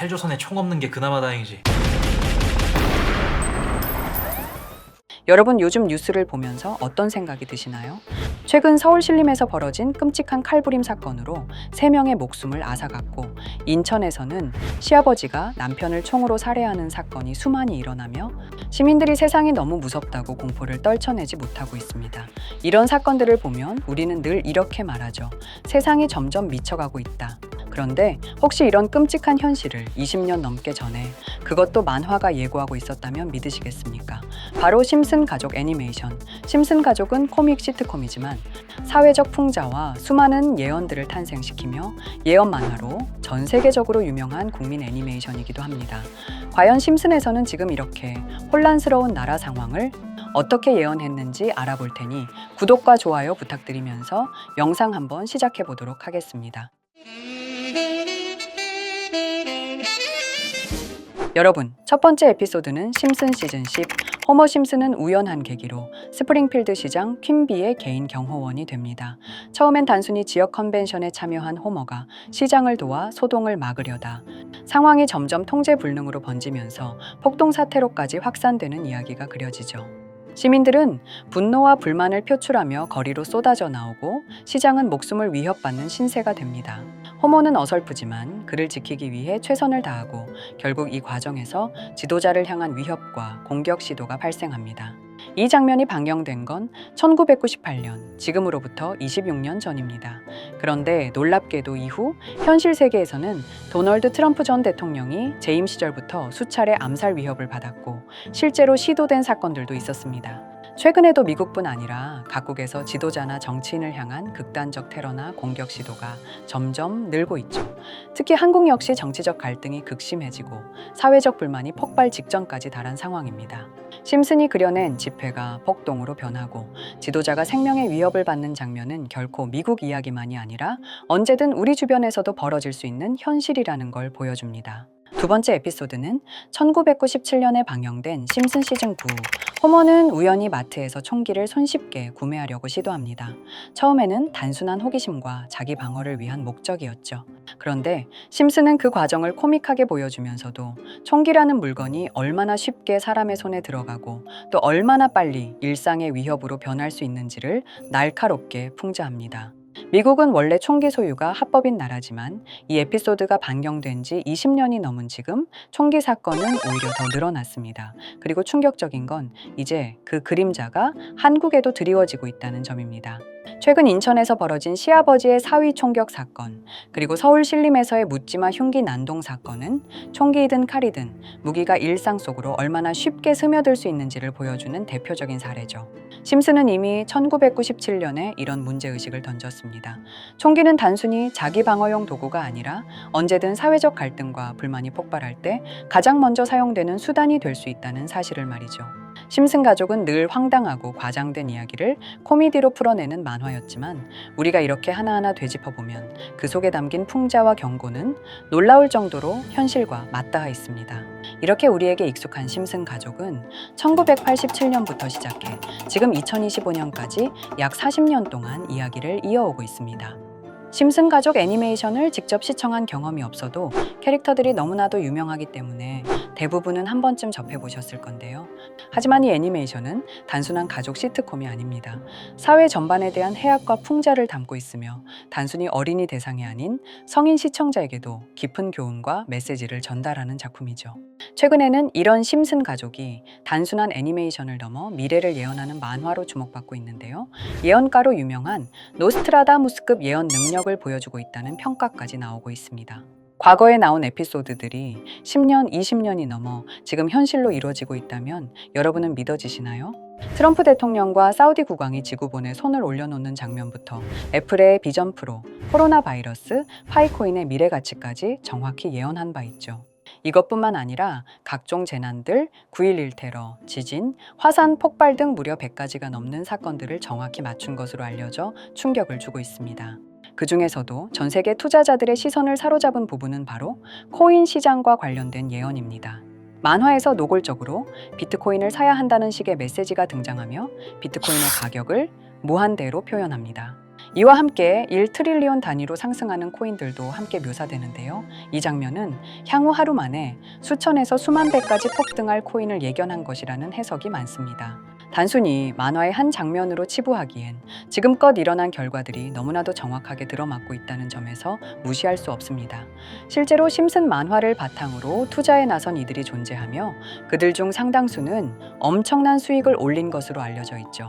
헬조선에 총 없는 게 그나마 다행이지. 여러분 요즘 뉴스를 보면서 어떤 생각이 드시나요? 최근 서울신림에서 벌어진 끔찍한 칼부림 사건으로 3명의 목숨을 앗아갔고 인천에서는 시아버지가 남편을 총으로 살해하는 사건이 수많이 일어나며 시민들이 세상이 너무 무섭다고 공포를 떨쳐내지 못하고 있습니다. 이런 사건들을 보면 우리는 늘 이렇게 말하죠. 세상이 점점 미쳐가고 있다. 그런데 혹시 이런 끔찍한 현실을 20년 넘게 전에 그것도 만화가 예고하고 있었다면 믿으시겠습니까? 바로 심슨 가족 애니메이션. 심슨 가족은 코믹 시트콤이지만 사회적 풍자와 수많은 예언들을 탄생시키며 예언 만화로 전 세계적으로 유명한 국민 애니메이션이기도 합니다. 과연 심슨에서는 지금 이렇게 혼란스러운 나라 상황을 어떻게 예언했는지 알아볼 테니 구독과 좋아요 부탁드리면서 영상 한번 시작해 보도록 하겠습니다. 여러분, 첫 번째 에피소드는 심슨 시즌 10. 호머 심슨은 우연한 계기로 스프링필드 시장 퀸비의 개인 경호원이 됩니다. 처음엔 단순히 지역 컨벤션에 참여한 호머가 시장을 도와 소동을 막으려다 상황이 점점 통제 불능으로 번지면서 폭동 사태로까지 확산되는 이야기가 그려지죠. 시민들은 분노와 불만을 표출하며 거리로 쏟아져 나오고 시장은 목숨을 위협받는 신세가 됩니다. 호모는 어설프지만 그를 지키기 위해 최선을 다하고 결국 이 과정에서 지도자를 향한 위협과 공격 시도가 발생합니다. 이 장면이 방영된 건 1998년, 지금으로부터 26년 전입니다. 그런데 놀랍게도 이후 현실 세계에서는 도널드 트럼프 전 대통령이 재임 시절부터 수차례 암살 위협을 받았고 실제로 시도된 사건들도 있었습니다. 최근에도 미국뿐 아니라 각국에서 지도자나 정치인을 향한 극단적 테러나 공격 시도가 점점 늘고 있죠. 특히 한국 역시 정치적 갈등이 극심해지고 사회적 불만이 폭발 직전까지 달한 상황입니다. 심슨이 그려낸 집회가 폭동으로 변하고 지도자가 생명의 위협을 받는 장면은 결코 미국 이야기만이 아니라 언제든 우리 주변에서도 벌어질 수 있는 현실이라는 걸 보여줍니다. 두 번째 에피소드는 1997년에 방영된 심슨 시즌 9. 호머는 우연히 마트에서 총기를 손쉽게 구매하려고 시도합니다. 처음에는 단순한 호기심과 자기 방어를 위한 목적이었죠. 그런데 심슨은 그 과정을 코믹하게 보여주면서도 총기라는 물건이 얼마나 쉽게 사람의 손에 들어가고 또 얼마나 빨리 일상의 위협으로 변할 수 있는지를 날카롭게 풍자합니다. 미국은 원래 총기 소유가 합법인 나라지만 이 에피소드가 방영된 지 20년이 넘은 지금 총기 사건은 오히려 더 늘어났습니다. 그리고 충격적인 건 이제 그 그림자가 한국에도 드리워지고 있다는 점입니다. 최근 인천에서 벌어진 시아버지의 사위 총격 사건, 그리고 서울 신림에서의 묻지마 흉기 난동 사건은 총기이든 칼이든 무기가 일상 속으로 얼마나 쉽게 스며들 수 있는지를 보여주는 대표적인 사례죠. 심슨은 이미 1997년에 이런 문제의식을 던졌습니다. 총기는 단순히 자기 방어용 도구가 아니라 언제든 사회적 갈등과 불만이 폭발할 때 가장 먼저 사용되는 수단이 될 수 있다는 사실을 말이죠. 심슨 가족은 늘 황당하고 과장된 이야기를 코미디로 풀어내는 만화였지만 우리가 이렇게 하나하나 되짚어보면 그 속에 담긴 풍자와 경고는 놀라울 정도로 현실과 맞닿아 있습니다. 이렇게 우리에게 익숙한 심슨 가족은 1987년부터 시작해 지금 2025년까지 약 40년 동안 이야기를 이어오고 있습니다. 심슨 가족 애니메이션을 직접 시청한 경험이 없어도 캐릭터들이 너무나도 유명하기 때문에 대부분은 한 번쯤 접해보셨을 건데요. 하지만 이 애니메이션은 단순한 가족 시트콤이 아닙니다. 사회 전반에 대한 해악과 풍자를 담고 있으며 단순히 어린이 대상이 아닌 성인 시청자에게도 깊은 교훈과 메시지를 전달하는 작품이죠. 최근에는 이런 심슨 가족이 단순한 애니메이션을 넘어 미래를 예언하는 만화로 주목받고 있는데요. 예언가로 유명한 노스트라다무스급 예언 능력을 보여주고 있다는 평가까지 나오고 있습니다. 과거에 나온 에피소드들이 10년, 20년이 넘어 지금 현실로 이루어지고 있다면 여러분은 믿어지시나요? 트럼프 대통령과 사우디 국왕이 지구본에 손을 올려놓는 장면부터 애플의 비전 프로, 코로나 바이러스, 파이코인의 미래 가치까지 정확히 예언한 바 있죠. 이것뿐만 아니라 각종 재난들, 9.11 테러, 지진, 화산 폭발 등 무려 100가지가 넘는 사건들을 정확히 맞춘 것으로 알려져 충격을 주고 있습니다. 그 중에서도 전 세계 투자자들의 시선을 사로잡은 부분은 바로 코인 시장과 관련된 예언입니다. 만화에서 노골적으로 비트코인을 사야 한다는 식의 메시지가 등장하며 비트코인의 가격을 무한대로 표현합니다. 이와 함께 1트릴리온 단위로 상승하는 코인들도 함께 묘사되는데요. 이 장면은 향후 하루 만에 수천에서 수만 배까지 폭등할 코인을 예견한 것이라는 해석이 많습니다. 단순히 만화의 한 장면으로 치부하기엔 지금껏 일어난 결과들이 너무나도 정확하게 들어맞고 있다는 점에서 무시할 수 없습니다. 실제로 심슨 만화를 바탕으로 투자에 나선 이들이 존재하며 그들 중 상당수는 엄청난 수익을 올린 것으로 알려져 있죠.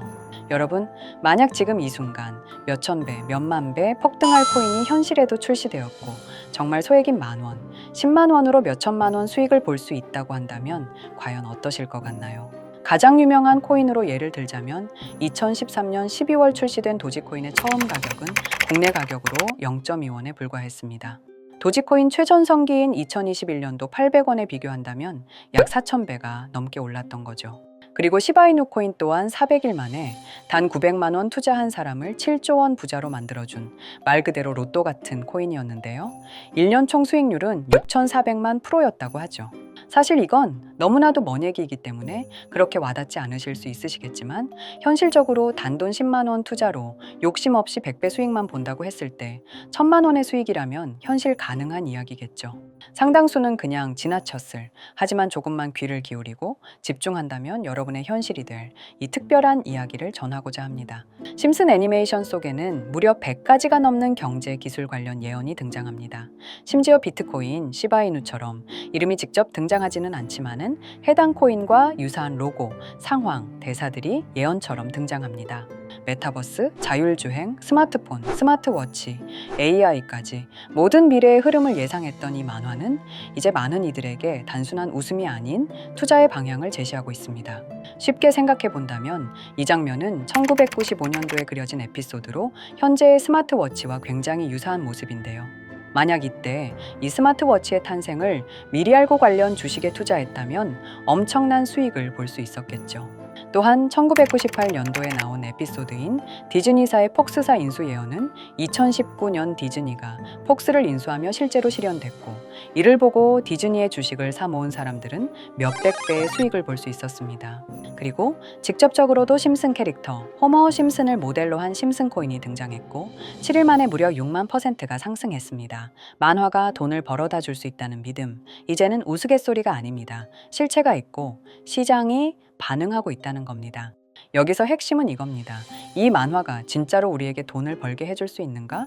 여러분, 만약 지금 이 순간 몇천 배, 몇만 배 폭등할 코인이 현실에도 출시되었고 정말 소액인 만원, 10만 원으로 몇천만 원 수익을 볼 수 있다고 한다면 과연 어떠실 것 같나요? 가장 유명한 코인으로 예를 들자면 2013년 12월 출시된 도지코인의 처음 가격은 국내 가격으로 0.2원에 불과했습니다. 도지코인 최전성기인 2021년도 800원에 비교한다면 약 4,000배가 넘게 올랐던 거죠. 그리고 시바이누 코인 또한 400일 만에 단 900만 원 투자한 사람을 7조 원 부자로 만들어준 말 그대로 로또 같은 코인이었는데요. 1년 총 수익률은 6,400만 프로였다고 하죠. 사실 이건 너무나도 먼 얘기이기 때문에 그렇게 와닿지 않으실 수 있으시겠지만 현실적으로 단돈 10만 원 투자로 욕심 없이 100배 수익만 본다고 했을 때 1,000만 원의 수익이라면 현실 가능한 이야기겠죠. 상당수는 그냥 지나쳤을, 하지만 조금만 귀를 기울이고 집중한다면 여러분의 현실이 될 이 특별한 이야기를 전하고자 합니다. 심슨 애니메이션 속에는 무려 100가지가 넘는 경제 기술 관련 예언이 등장합니다. 심지어 비트코인, 시바이누처럼 이름이 직접 등장하지는 않지만은 해당 코인과 유사한 로고, 상황, 대사들이 예언처럼 등장합니다. 메타버스, 자율주행, 스마트폰, 스마트워치, AI까지 모든 미래의 흐름을 예상했던 이 만화는 이제 많은 이들에게 단순한 웃음이 아닌 투자의 방향을 제시하고 있습니다. 쉽게 생각해 본다면 이 장면은 1995년도에 그려진 에피소드로 현재의 스마트워치와 굉장히 유사한 모습인데요. 만약 이때 이 스마트워치의 탄생을 미리 알고 관련 주식에 투자했다면 엄청난 수익을 볼 수 있었겠죠. 또한 1998년도에 나온 에피소드인 디즈니사의 폭스사 인수 예언은 2019년 디즈니가 폭스를 인수하며 실제로 실현됐고 이를 보고 디즈니의 주식을 사 모은 사람들은 몇백 배의 수익을 볼 수 있었습니다. 그리고 직접적으로도 심슨 캐릭터 호머 심슨을 모델로 한 심슨 코인이 등장했고 7일 만에 무려 6만 %가 상승했습니다. 만화가 돈을 벌어다 줄 수 있다는 믿음, 이제는 우스갯소리가 아닙니다. 실체가 있고 시장이 반응하고 있다는 겁니다. 여기서 핵심은 이겁니다. 이 만화가 진짜로 우리에게 돈을 벌게 해줄 수 있는가?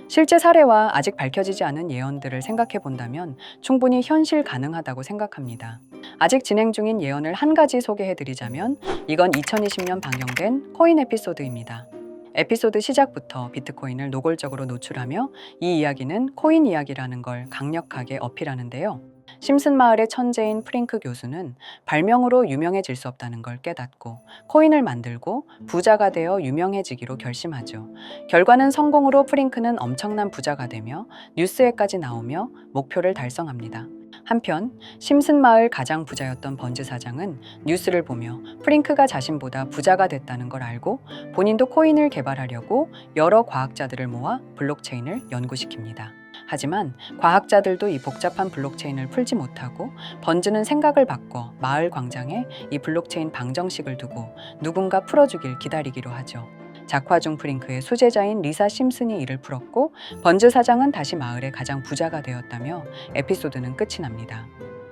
실제 사례와 아직 밝혀지지 않은 예언들을 생각해 본다면 충분히 현실 가능하다고 생각합니다. 아직 진행 중인 예언을 한 가지 소개해 드리자면 이건 2020년 방영된 코인 에피소드입니다. 에피소드 시작부터 비트코인을 노골적으로 노출하며 이 이야기는 코인 이야기라는 걸 강력하게 어필하는데요. 심슨 마을의 천재인 프링크 교수는 발명으로 유명해질 수 없다는 걸 깨닫고 코인을 만들고 부자가 되어 유명해지기로 결심하죠. 결과는 성공으로 프링크는 엄청난 부자가 되며 뉴스에까지 나오며 목표를 달성합니다. 한편 심슨 마을 가장 부자였던 번즈 사장은 뉴스를 보며 프링크가 자신보다 부자가 됐다는 걸 알고 본인도 코인을 개발하려고 여러 과학자들을 모아 블록체인을 연구시킵니다. 하지만 과학자들도 이 복잡한 블록체인을 풀지 못하고 번즈는 생각을 바꿔 마을 광장에 이 블록체인 방정식을 두고 누군가 풀어주길 기다리기로 하죠. 작화 중 프링크의 수제자인 리사 심슨이 이를 풀었고 번즈 사장은 다시 마을의 가장 부자가 되었다며 에피소드는 끝이 납니다.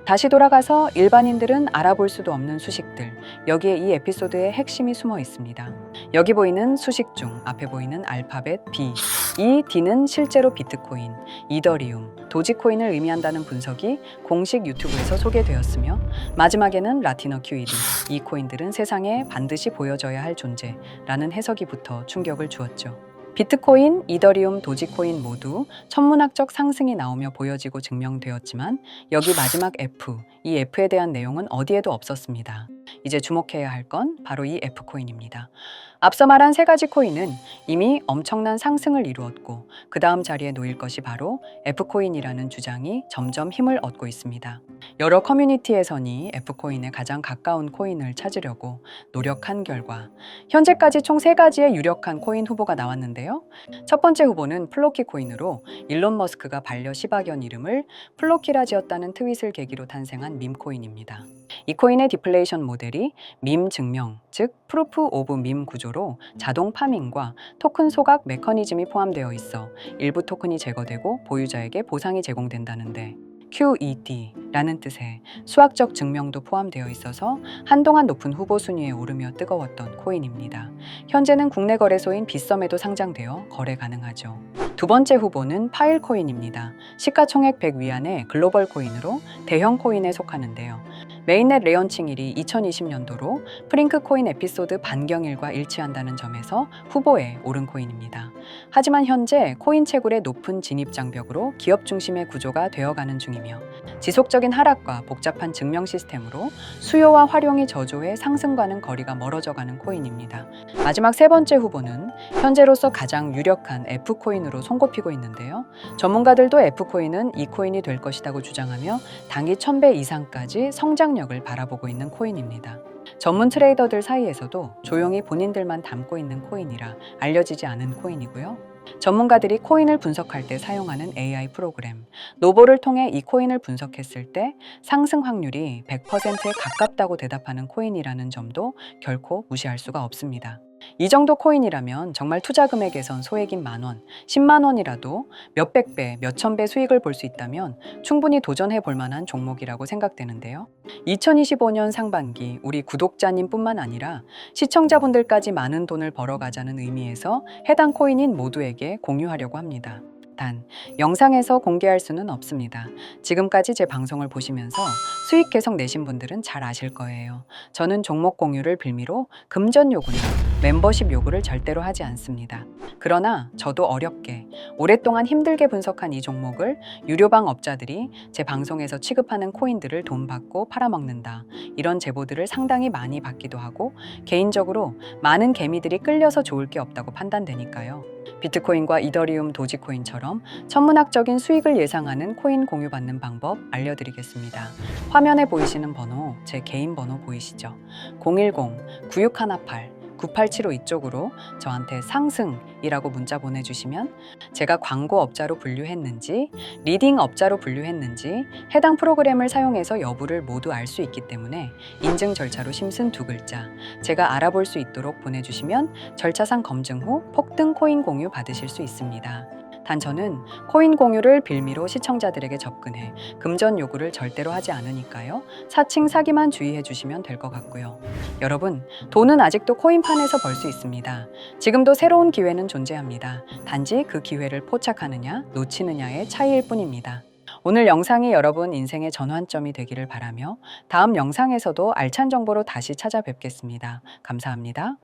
다시 돌아가서 일반인들은 알아볼 수도 없는 수식들, 여기에 이 에피소드의 핵심이 숨어 있습니다. 여기 보이는 수식 중 앞에 보이는 알파벳 B, 이 D는 실제로 비트코인, 이더리움, 도지코인을 의미한다는 분석이 공식 유튜브에서 소개되었으며 마지막에는 라티너 QED, 이 코인들은 세상에 반드시 보여져야 할 존재라는 해석이 붙어 충격을 주었죠. 비트코인, 이더리움, 도지코인 모두 천문학적 상승이 나오며 보여지고 증명되었지만 여기 마지막 F, 이 F에 대한 내용은 어디에도 없었습니다. 이제 주목해야 할 건 바로 이 F코인입니다. 앞서 말한 세 가지 코인은 이미 엄청난 상승을 이루었고 그 다음 자리에 놓일 것이 바로 F코인이라는 주장이 점점 힘을 얻고 있습니다. 여러 커뮤니티에서는 F코인에 가장 가까운 코인을 찾으려고 노력한 결과 현재까지 총 3가지의 유력한 코인 후보가 나왔는데요. 첫 번째 후보는 플로키 코인으로 일론 머스크가 반려 시바견 이름을 플로키라 지었다는 트윗을 계기로 탄생한 밈코인입니다. 이 코인의 디플레이션 모델이 밈 증명, 즉 프루프 오브 밈 구조로 자동 파밍과 토큰 소각 메커니즘이 포함되어 있어 일부 토큰이 제거되고 보유자에게 보상이 제공된다는데 QED라는 뜻의 수학적 증명도 포함되어 있어서 한동안 높은 후보 순위에 오르며 뜨거웠던 코인입니다. 현재는 국내 거래소인 빗썸에도 상장되어 거래 가능하죠. 두 번째 후보는 파일코인입니다. 시가총액 100 위안의 글로벌 코인으로 대형 코인에 속하는데요. 메인넷 레언칭일이 2020년도로 프링크 코인 에피소드 반경일과 일치한다는 점에서 후보에 오른 코인입니다. 하지만 현재 코인 채굴의 높은 진입 장벽으로 기업 중심의 구조가 되어가는 중이며 지속적인 하락과 복잡한 증명 시스템으로 수요와 활용이 저조해 상승과는 거리가 멀어져가는 코인입니다. 마지막 세 번째 후보는 현재로서 가장 유력한 F코인으로 손꼽히고 있는데요. 전문가들도 F코인은 이 코인이 될 것이라고 주장하며 단기 1000배 이상까지 성장력을 바라보고 있는 코인입니다. 전문 트레이더들 사이에서도 조용히 본인들만 담고 있는 코인이라 알려지지 않은 코인이고요. 전문가들이 코인을 분석할 때 사용하는 AI 프로그램 노보를 통해 이 코인을 분석했을 때 상승 확률이 100%에 가깝다고 대답하는 코인이라는 점도 결코 무시할 수가 없습니다. 이 정도 코인이라면 정말 투자 금액에선 소액인 10,000원, 10만 원이라도 몇백 배, 몇천 배 수익을 볼 수 있다면 충분히 도전해 볼 만한 종목이라고 생각되는데요. 2025년 상반기 우리 구독자님뿐만 아니라 시청자분들까지 많은 돈을 벌어가자는 의미에서 해당 코인인 모두에게 공유하려고 합니다. 단, 영상에서 공개할 수는 없습니다. 지금까지 제 방송을 보시면서 수익 계속 내신 분들은 잘 아실 거예요. 저는 종목 공유를 빌미로 금전 요구나 멤버십 요구를 절대로 하지 않습니다. 그러나 저도 어렵게 오랫동안 힘들게 분석한 이 종목을 유료방 업자들이 제 방송에서 취급하는 코인들을 돈 받고 팔아먹는다. 이런 제보들을 상당히 많이 받기도 하고 개인적으로 많은 개미들이 끌려서 좋을 게 없다고 판단되니까요. 비트코인과 이더리움, 도지코인처럼 천문학적인 수익을 예상하는 코인 공유받는 방법 알려드리겠습니다. 화면에 보이시는 번호, 제 개인 번호 보이시죠? 010-9618-9875 이쪽으로 저한테 상승이라고 문자 보내주시면 제가 광고 업자로 분류했는지, 리딩 업자로 분류했는지 해당 프로그램을 사용해서 여부를 모두 알 수 있기 때문에 인증 절차로 심슨 2글자 제가 알아볼 수 있도록 보내주시면 절차상 검증 후 폭등 코인 공유 받으실 수 있습니다. 단 저는 코인 공유를 빌미로 시청자들에게 접근해 금전 요구를 절대로 하지 않으니까요. 사칭 사기만 주의해 주시면 될 것 같고요. 여러분, 돈은 아직도 코인판에서 벌 수 있습니다. 지금도 새로운 기회는 존재합니다. 단지 그 기회를 포착하느냐, 놓치느냐의 차이일 뿐입니다. 오늘 영상이 여러분 인생의 전환점이 되기를 바라며 다음 영상에서도 알찬 정보로 다시 찾아뵙겠습니다. 감사합니다.